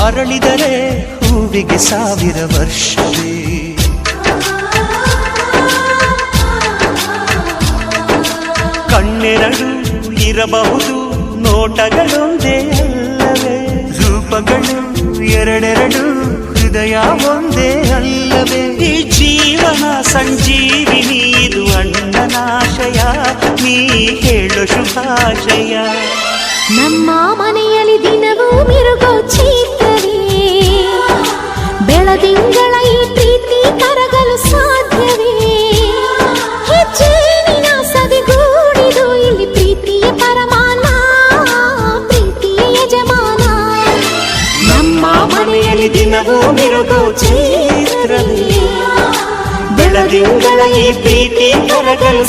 ಅರಳಿದರೆ ಹೂವಿಗೆ 1000 ವರ್ಷವೇ. ಕಣ್ಣೆರಡು ಇರಬಹುದು, ನೋಟಗಳೊಂದೇ ಅಲ್ಲವೇ? ರೂಪಗಳು ಎರಡೆರಡು, ಹೃದಯ ಒಂದೇ ಅಲ್ಲವೇ? ಈ ಜೀವನ ಸಂಜೀವಿನಿ, ಇದು ಅಣ್ಣನಾಶಯ, ನೀ ಹೇಳು ಶುಭಾಶಯ. ನಮ್ಮ ಮನೆಯಲ್ಲಿ ದಿನವೂ ಮಿರುಗೋ ಚೈತ್ರವೇ, ಬೆಳದಿಂಗಳ ಈ ಪ್ರೀತಿ ಕರಗಲು ಸಾಧ್ಯವೇ? ಹೆಚ್ಚೇನಿನ ಸವಿಗೂಡಿದು ಇಲ್ಲಿ ಪ್ರೀತಿಯ ಪರಮಾನ, ಪ್ರೀತಿಯ ಯಜಮಾನ. ನಮ್ಮ ಮನೆಯಲ್ಲಿ ದಿನವೂ ಮಿರುಗೋ ಚೈತ್ರವೇ, ಬೆಳದಿಂಗಳ ಈ ಪ್ರೀತಿ ಕರಗಲು